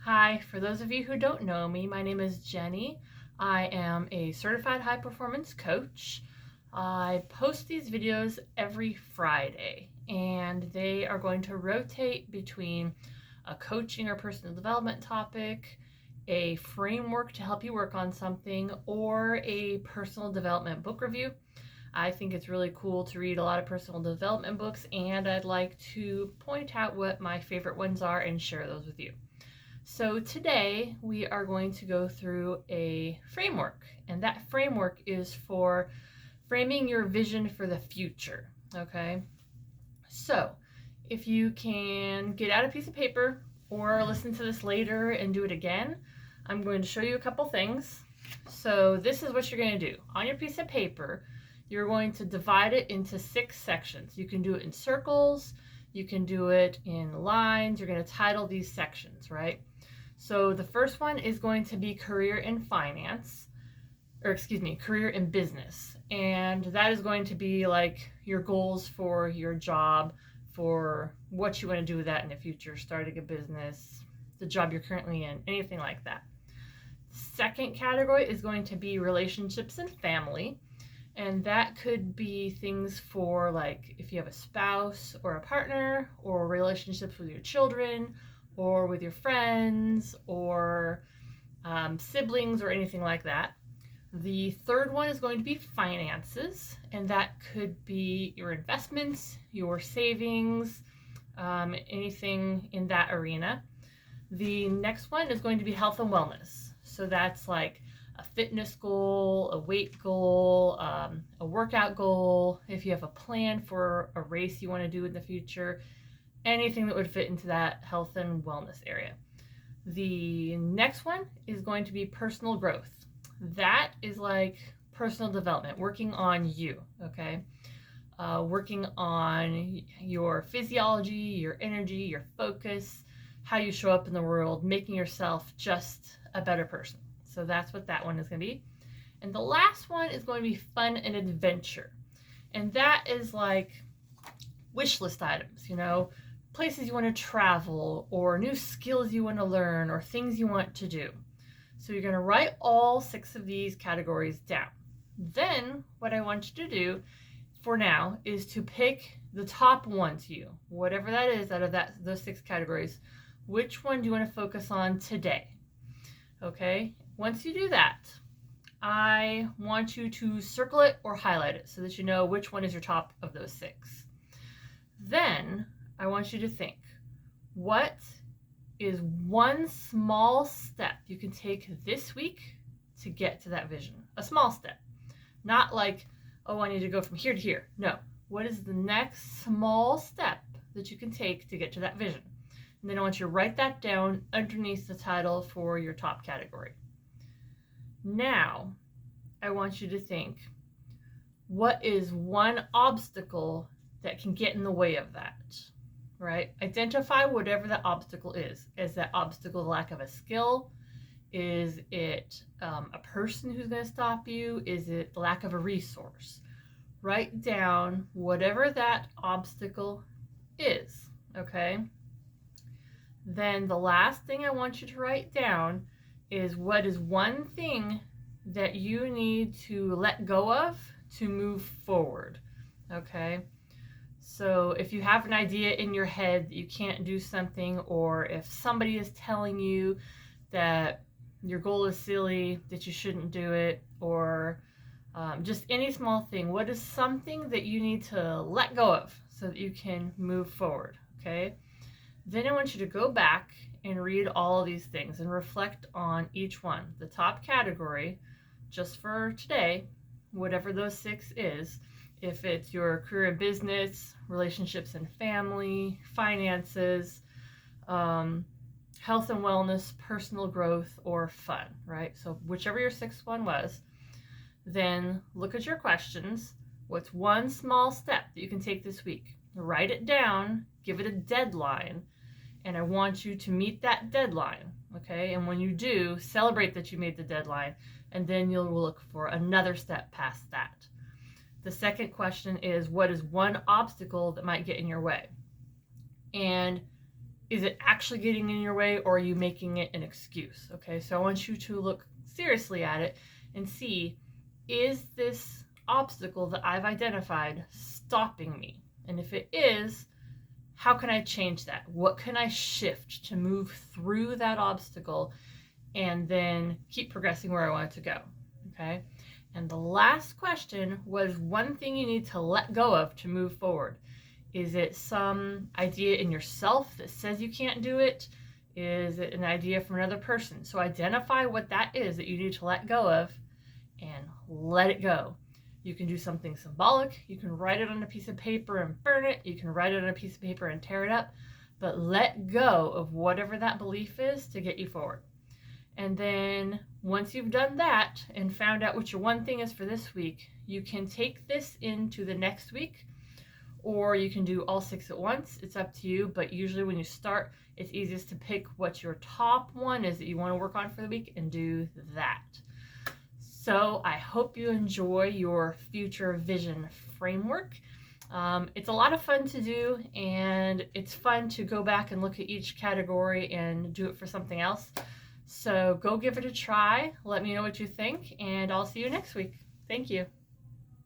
Hi, for those of you who don't know me, my name is Jenny. I am a certified high performance coach. I post these videos every Friday, and they are going to rotate between a coaching or personal development topic, a framework to help you work on something, or a personal development book review. I think it's really cool to read a lot of personal development books, and I'd like to point out what my favorite ones are and share those with you. So today we are going to go through a framework, and that framework is for framing your vision for the future. Okay, so if you can get out a piece of paper or listen to this later and do it again, I'm going to show you a couple things. So this is what you're going to do. On your piece of paper, you're going to divide it into 6 sections. You can do it in circles, you can do it in lines. You're going to title these sections, right? So the first one is going to be career in finance, or excuse me, career in business. And that is going to be like your goals for your job, for what you want to do with that in the future, starting a business, the job you're currently in, anything like that. Second category is going to be relationships and family. And that could be things for like if you have a spouse or a partner, or relationships with your children, or with your friends, or siblings, or anything like that. The third one is going to be finances, and that could be your investments, your savings, anything in that arena. The next one is going to be health and wellness. So that's like a fitness goal, a weight goal, a workout goal, if you have a plan for a race you want to do in the future, anything that would fit into that health and wellness area. The next one is going to be personal growth. That is like personal development, working on you, okay? Working on your physiology, your energy, your focus, how you show up in the world, making yourself just a better person. So that's what that one is going to be. And the last one is going to be fun and adventure. And that is like wish list items, places you want to travel, or new skills you want to learn, or things you want to do. So you're going to write all 6 of these categories down. Then what I want you to do for now is to pick the top one to you, whatever that is out of those 6 categories. Which one do you want to focus on today? Okay, once you do that, I want you to circle it or highlight it so that you know which one is your top of those 6. Then I want you to think, what is one small step you can take this week to get to that vision? A small step. Not like, oh, I need to go from here to here. No. What is the next small step that you can take to get to that vision? And then I want you to write that down underneath the title for your top category. Now, I want you to think, what is one obstacle that can get in the way of that? Right? Identify whatever that obstacle is. Is that obstacle the lack of a skill? Is it a person who's going to stop you? Is it the lack of a resource? Write down whatever that obstacle is, okay? Then the last thing I want you to write down is what is one thing that you need to let go of to move forward, okay? So if you have an idea in your head that you can't do something, or if somebody is telling you that your goal is silly, that you shouldn't do it, or just any small thing, what is something that you need to let go of so that you can move forward, okay? Then I want you to go back and read all of these things and reflect on each one. The top category, just for today, whatever those 6 is, if it's your career and business, relationships and family, finances, health and wellness, personal growth, or fun, right? So whichever your 6th one was, then look at your questions. What's one small step that you can take this week? Write it down, give it a deadline, and I want you to meet that deadline, okay? And when you do, celebrate that you made the deadline, and then you'll look for another step past that. The second question is, what is one obstacle that might get in your way? And is it actually getting in your way, or are you making it an excuse? Okay, so I want you to look seriously at it and see, is this obstacle that I've identified stopping me? And if it is, how can I change that? What can I shift to move through that obstacle and then keep progressing where I want it to go? Okay. And the last question was one thing you need to let go of to move forward. Is it some idea in yourself that says you can't do it? Is it an idea from another person? So identify what that is that you need to let go of and let it go. You can do something symbolic. You can write it on a piece of paper and burn it. You can write it on a piece of paper and tear it up. But let go of whatever that belief is to get you forward. And then once you've done that and found out what your one thing is for this week, you can take this into the next week, or you can do all 6 at once. It's up to you, but usually when you start, it's easiest to pick what your top one is that you want to work on for the week and do that. So I hope you enjoy your future vision framework. It's a lot of fun to do, and it's fun to go back and look at each category and do it for something else. So go give it a try. Let me know what you think, and I'll see you next week. Thank you.